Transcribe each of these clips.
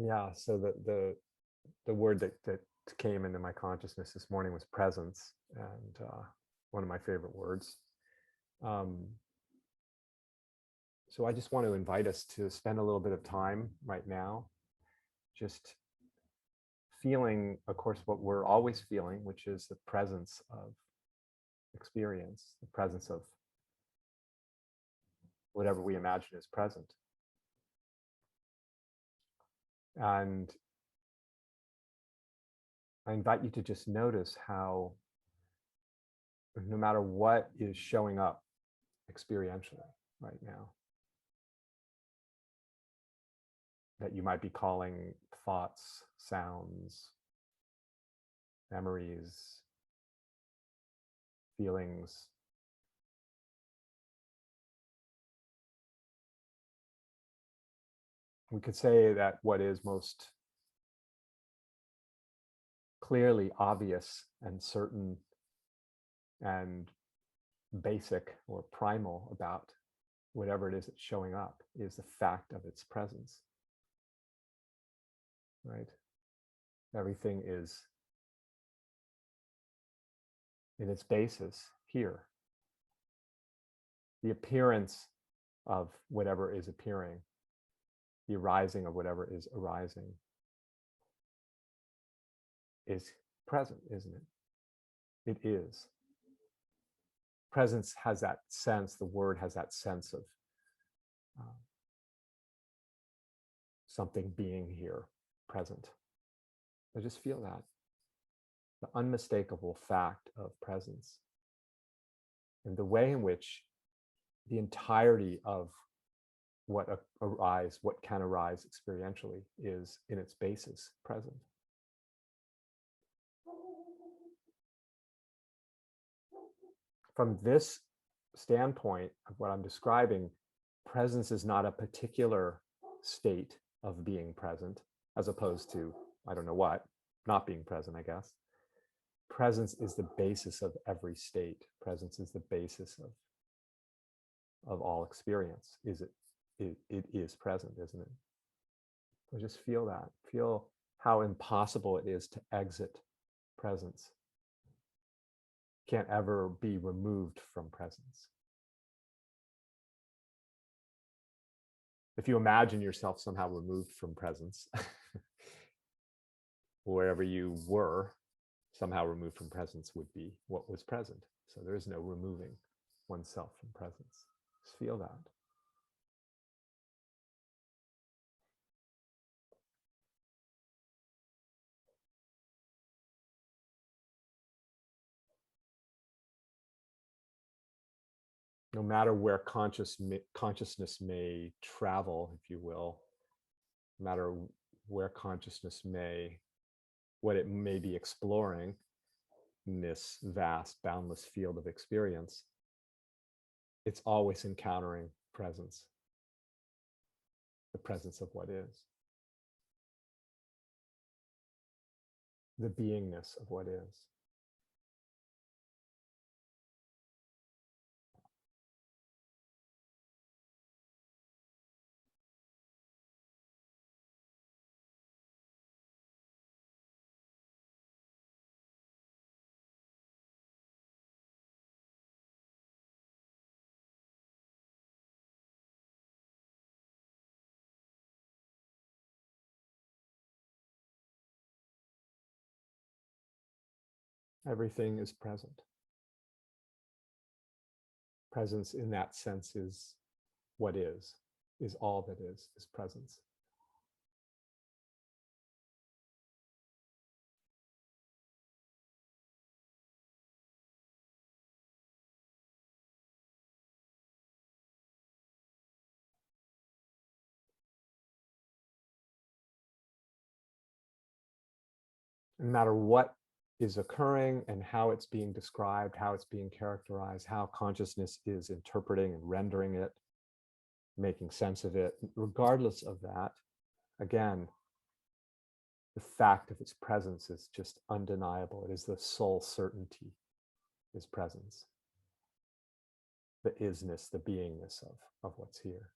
Yeah, so the word that came into my consciousness this morning was presence, and one of my favorite words. Um, so I just want to invite us to spend a little bit of time right now, just feeling, of course, what we're always feeling, which is the presence of experience, the presence of whatever we imagine is present. And I invite you to just notice how no matter what is showing up experientially right now, that you might be calling thoughts, sounds, memories, feelings, we could say that what is most clearly obvious and certain and basic or primal about whatever it is that's showing up is the fact of its presence, right? Everything is in its basis here. The appearance of whatever is appearing, the arising of whatever is arising is present, isn't it? It is. Presence has that sense, the word has that sense of um, something being here, present. So just feel that, the unmistakable fact of presence, and the way in which the entirety of what can arise experientially is in its basis present. From this standpoint of what I'm describing, presence is not a particular state of being present, as opposed to, I don't know what, not being present, I guess. Presence is the basis of every state. Presence is the basis of all experience. It is present, isn't it? So just feel that. Feel how impossible it is to exit presence. Can't ever be removed from presence. If you imagine yourself somehow removed from presence, wherever you were, somehow removed from presence would be what was present. So there is no removing oneself from presence. Just feel that. No matter where consciousness may travel, if you will, no matter where consciousness what it may be exploring in this vast, boundless field of experience, it's always encountering presence, the presence of what is, the beingness of what is. Everything is present. Presence in that sense is what is all that is presence. No matter what is occurring and how it's being described, how it's being characterized, how consciousness is interpreting and rendering it, making sense of it, regardless of that, again, the fact of its presence is just undeniable. It is the sole certainty, is presence, the isness, the beingness of what's here.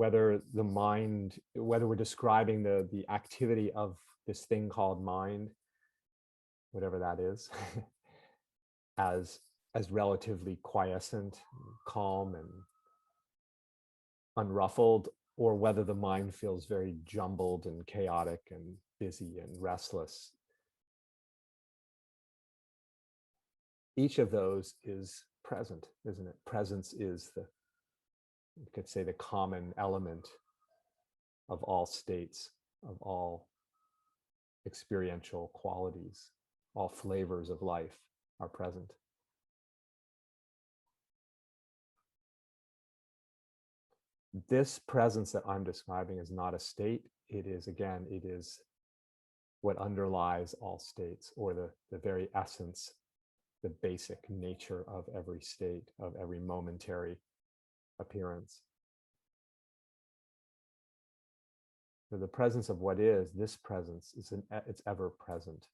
whether the mind, whether we're describing the activity of this thing called mind, whatever that is, as relatively quiescent, calm, and unruffled, or whether the mind feels very jumbled and chaotic and busy and restless. Each of those is present, isn't it? Presence is the, you could say, the common element of all states, of all experiential qualities. All flavors of life are present. This presence that I'm describing is not a state. It is, again, it is what underlies all states, or the very essence, the basic nature of every state, of every momentary appearance. So the presence of what is, this presence, it's ever present.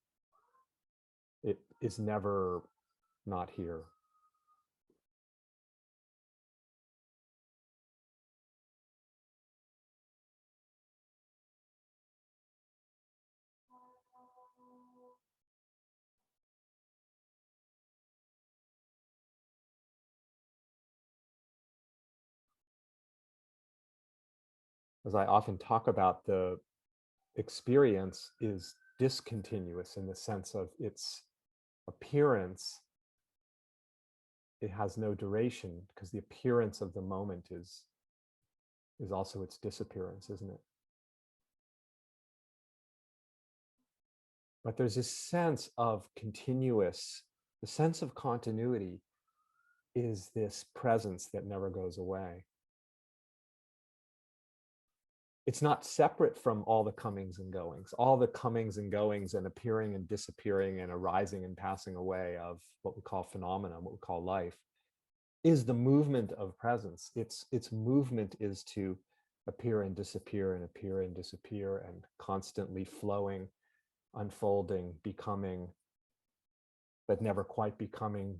It is never not here. As I often talk about, the experience is discontinuous in the sense of its appearance. It has no duration, because the appearance of the moment is also its disappearance, isn't it? But there's this sense of continuous, the sense of continuity is this presence that never goes away. It's not separate from all the comings and goings. All the comings and goings and appearing and disappearing and arising and passing away of what we call phenomena, what we call life, is the movement of presence. Its movement is to appear and disappear and appear and disappear, and constantly flowing, unfolding, becoming, but never quite becoming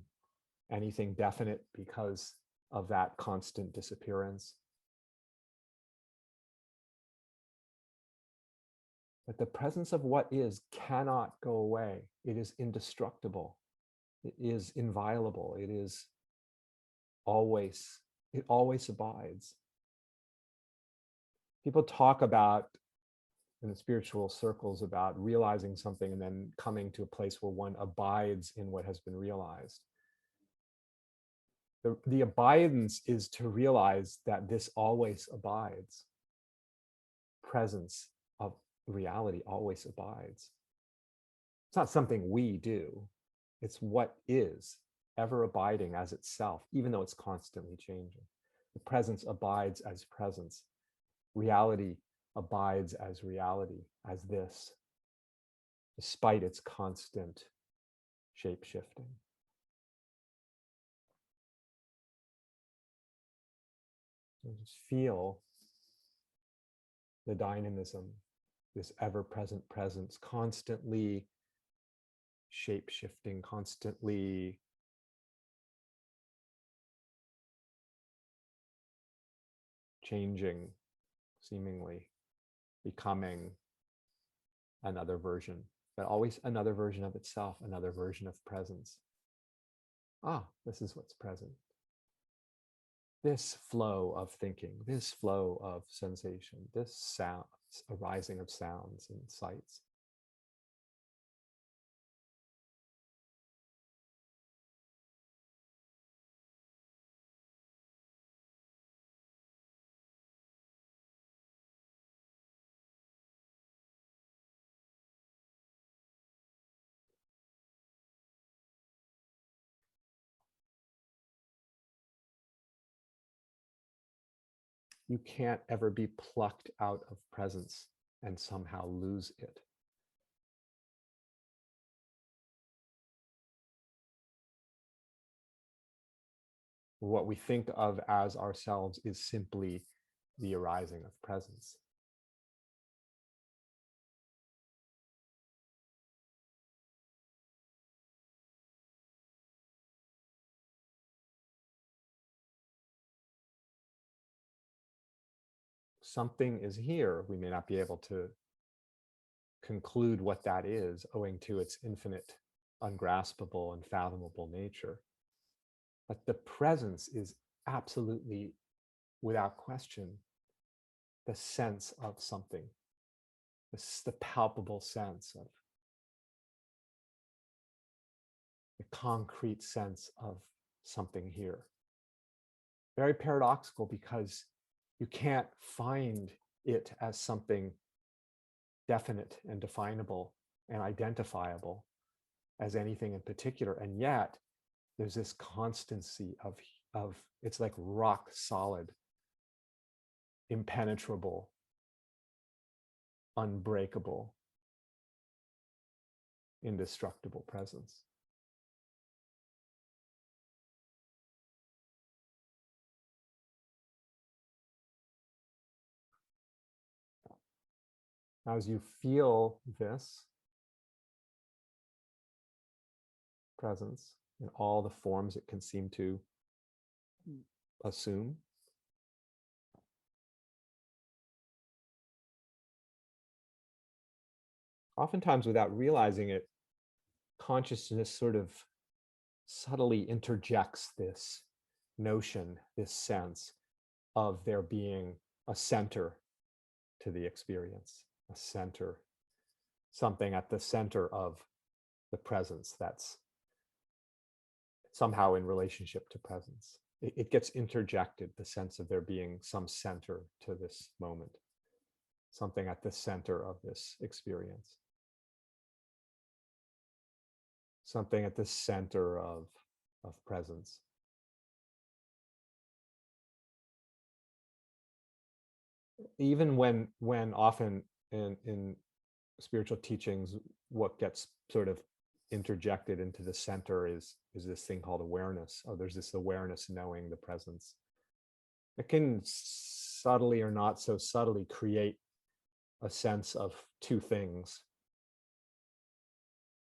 anything definite because of that constant disappearance. But the presence of what is cannot go away. It is indestructible. It is inviolable. It is always, it always abides. People talk about, in the spiritual circles, about realizing something and then coming to a place where one abides in what has been realized. The abidance is to realize that this always abides. Presence of reality always abides. It's not something we do. It's what is, ever abiding as itself, even though it's constantly changing. The presence abides as presence. Reality abides as reality, as this, despite its constant shape-shifting. Just feel the dynamism, this ever-present presence, constantly shape-shifting, constantly changing, seemingly becoming another version, but always another version of itself, another version of presence. Ah, this is what's present. This flow of thinking, this flow of sensation, this sound, arising of sounds and sights. You can't ever be plucked out of presence and somehow lose it. What we think of as ourselves is simply the arising of presence. something is here. We may not be able to conclude what that is owing to its infinite, ungraspable, and fathomable nature. But the presence is absolutely, without question, the sense of something, the palpable sense of the concrete sense of something here. Very paradoxical, because you can't find it as something definite and definable and identifiable as anything in particular. And yet there's this constancy of it's like rock solid, impenetrable, unbreakable, indestructible presence. Now, as you feel this presence in all the forms it can seem to assume, oftentimes without realizing it, consciousness sort of subtly interjects this notion, this sense of there being a center to the experience, a center, something at the center of the presence that's somehow in relationship to presence. It gets interjected, the sense of there being some center to this moment, something at the center of this experience, something at the center of presence. Even when often in spiritual teachings, what gets sort of interjected into the center is this thing called awareness. Oh, there's this awareness knowing the presence. It can subtly or not so subtly create a sense of two things: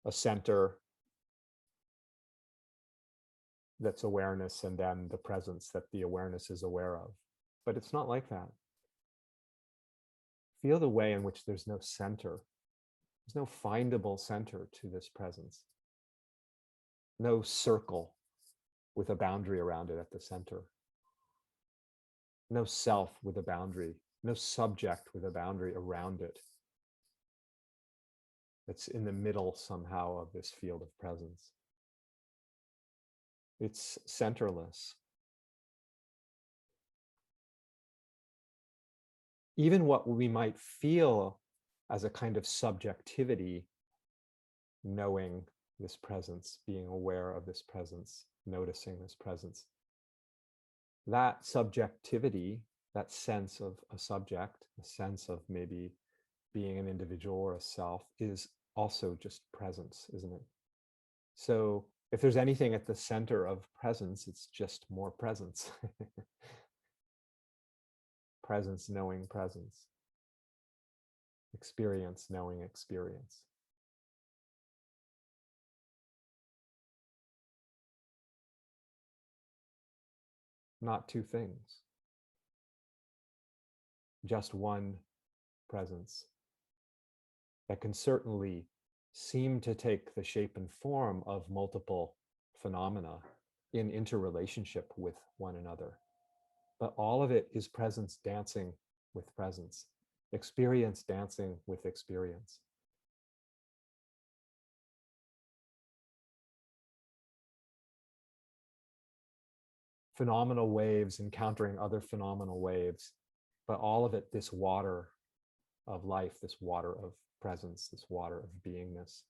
a center that's awareness, and then the presence that the awareness is aware of. But it's not like that. Feel the way in which there's no center. There's no findable center to this presence. No circle with a boundary around it at the center. No self with a boundary. No subject with a boundary around it. It's in the middle somehow of this field of presence. It's centerless. Even what we might feel as a kind of subjectivity, knowing this presence, being aware of this presence, noticing this presence, that subjectivity, that sense of a subject, a sense of maybe being an individual or a self, is also just presence, isn't it? So if there's anything at the center of presence, it's just more presence. Presence knowing presence. Experience knowing experience. Not two things. Just one presence that can certainly seem to take the shape and form of multiple phenomena in interrelationship with one another. But all of it is presence dancing with presence, experience dancing with experience. Phenomenal waves encountering other phenomenal waves, but all of it this water of life, this water of presence, this water of beingness.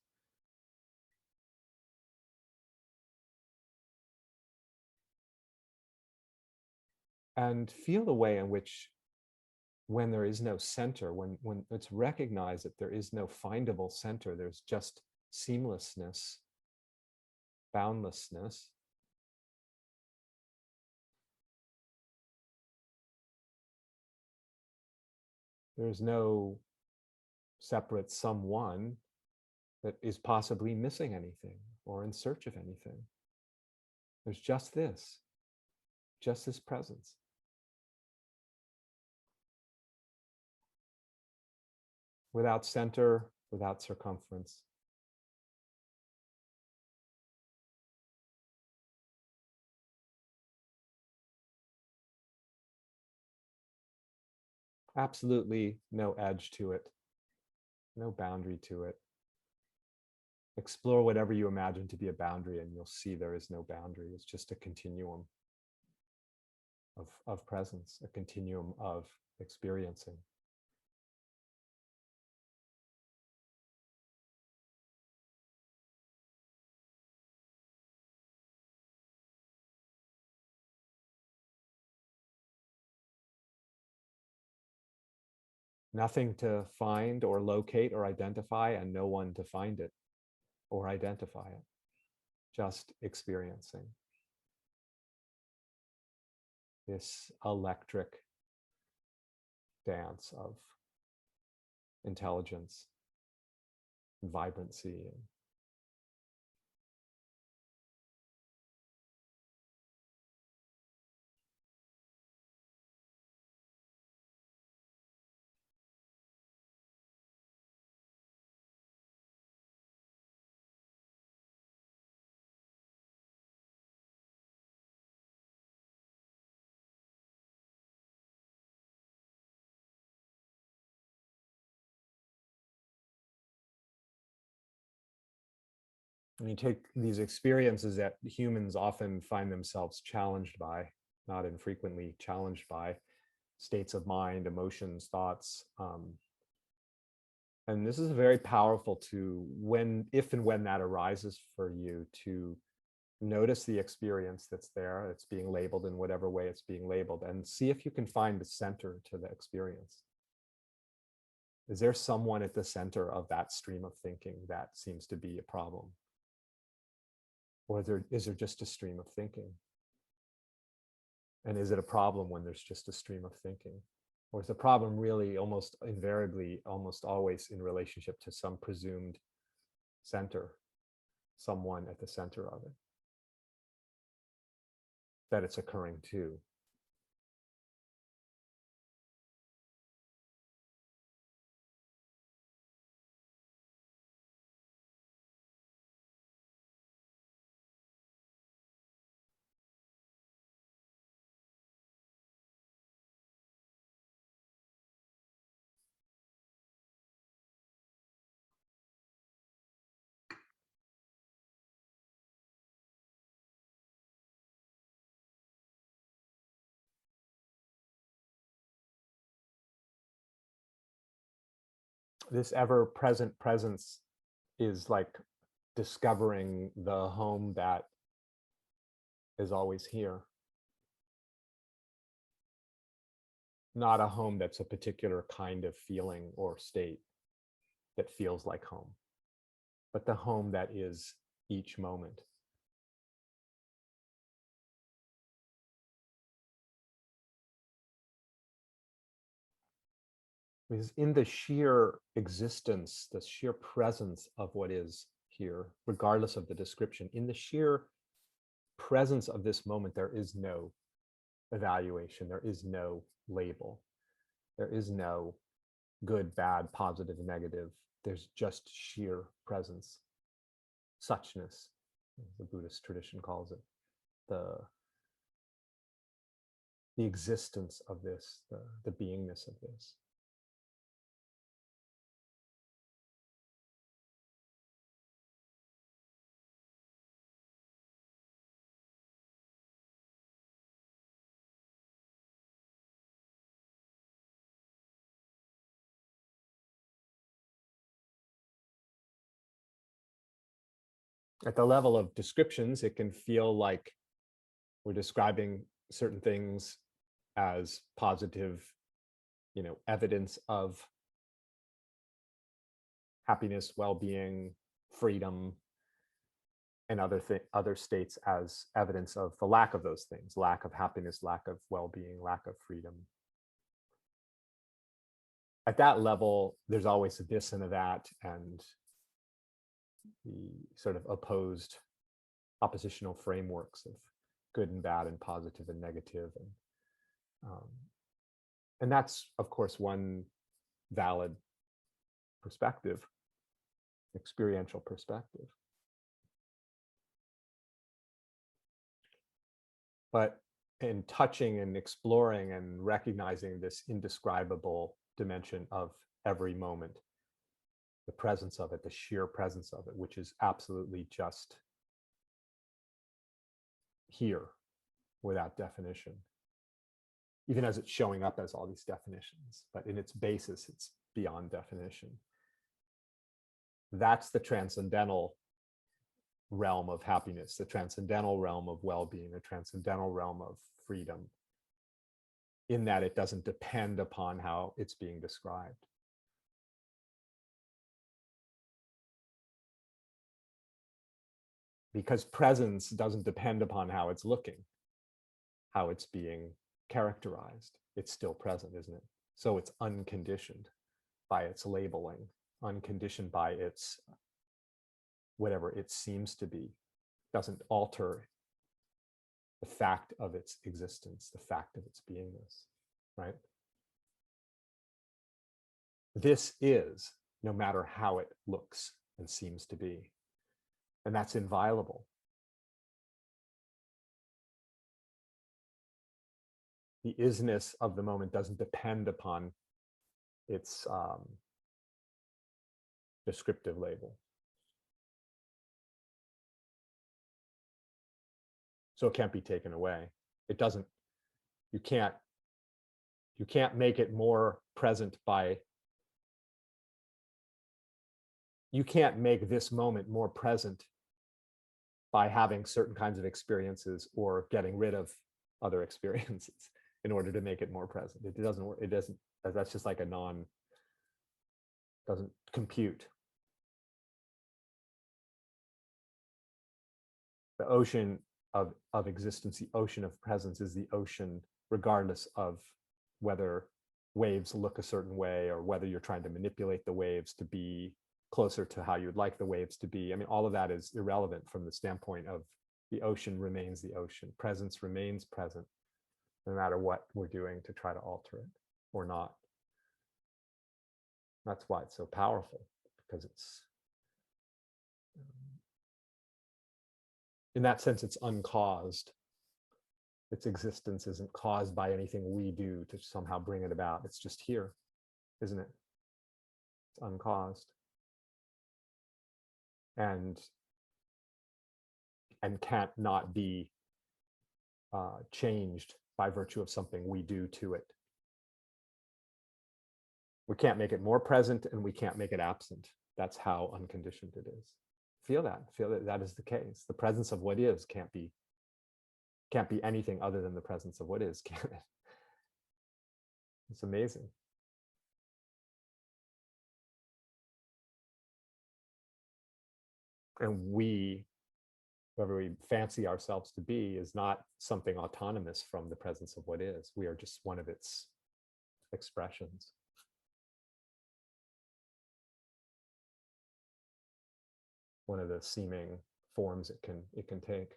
And feel the way in which, when there is no center, when it's recognized that there is no findable center, there's just seamlessness, boundlessness, there's no separate someone that is possibly missing anything or in search of anything. There's just this presence. without center, without circumference. Absolutely no edge to it, no boundary to it. Explore whatever you imagine to be a boundary, and you'll see there is no boundary. It's just a continuum of presence, a continuum of experiencing. Nothing to find or locate or identify, and no one to find it or identify it. Just experiencing this electric dance of intelligence and vibrancy. And you take these experiences that humans often find themselves challenged by, not infrequently challenged by, states of mind, emotions, thoughts. And this is very powerful to, when, if and when that arises for you, to notice the experience that's there. It's being labeled in whatever way it's being labeled, and see if you can find the center to the experience. Is there someone at the center of that stream of thinking that seems to be a problem? Or is there just a stream of thinking? And is it a problem when there's just a stream of thinking? Or is the problem really almost invariably, almost always in relationship to some presumed center, someone at the center of it, that it's occurring to? This ever-present presence is like discovering the home that is always here. Not a home that's a particular kind of feeling or state that feels like home, but the home that is each moment. Because in the sheer existence, the sheer presence of what is here, regardless of the description, in the sheer presence of this moment, there is no evaluation, there is no label, there is no good, bad, positive, negative. There's just sheer presence, suchness, as the Buddhist tradition calls it, the existence of this, the beingness of this. At the level of descriptions, it can feel like we're describing certain things as positive, evidence of happiness, well-being, freedom, and other states as evidence of the lack of those things: lack of happiness, lack of well-being, lack of freedom. At that level, there's always a this and a that, and the sort of oppositional frameworks of good and bad and positive and negative, and that's, of course, one valid perspective, experiential perspective. But in touching and exploring and recognizing this indescribable dimension of every moment, the presence of it, the sheer presence of it, which is absolutely just here without definition, even as it's showing up as all these definitions, but in its basis, it's beyond definition. That's the transcendental realm of happiness, the transcendental realm of well-being, the transcendental realm of freedom, in that it doesn't depend upon how it's being described. Because presence doesn't depend upon how it's looking, how it's being characterized. It's still present, isn't it? So it's unconditioned by its labeling, unconditioned by its whatever it seems to be, doesn't alter the fact of its existence, the fact of its beingness, right? This is, no matter how it looks and seems to be. And that's inviolable. The isness of the moment doesn't depend upon its descriptive label. So it can't be taken away. It doesn't, you can't make it more present by, you can't make this moment more present by having certain kinds of experiences or getting rid of other experiences in order to make it more present. It doesn't work. It doesn't, that's just like a doesn't compute. The ocean of existence, the ocean of presence is the ocean, regardless of whether waves look a certain way or whether you're trying to manipulate the waves to be closer to how you'd like the waves to be. I mean, all of that is irrelevant from the standpoint of the ocean remains the ocean. Presence remains present, no matter what we're doing to try to alter it or not. That's why it's so powerful, because it's, in that sense, it's uncaused. Its existence isn't caused by anything we do to somehow bring it about. It's just here, isn't it? It's uncaused. And can't not be changed by virtue of something we do to it. We can't make it more present and we can't make it absent. That's how unconditioned it is. Feel that that is the case. The presence of what is can't be anything other than the presence of what is, can it? It's amazing. And we, whoever we fancy ourselves to be, is not something autonomous from the presence of what is. We are just one of its expressions. One of the seeming forms it can take.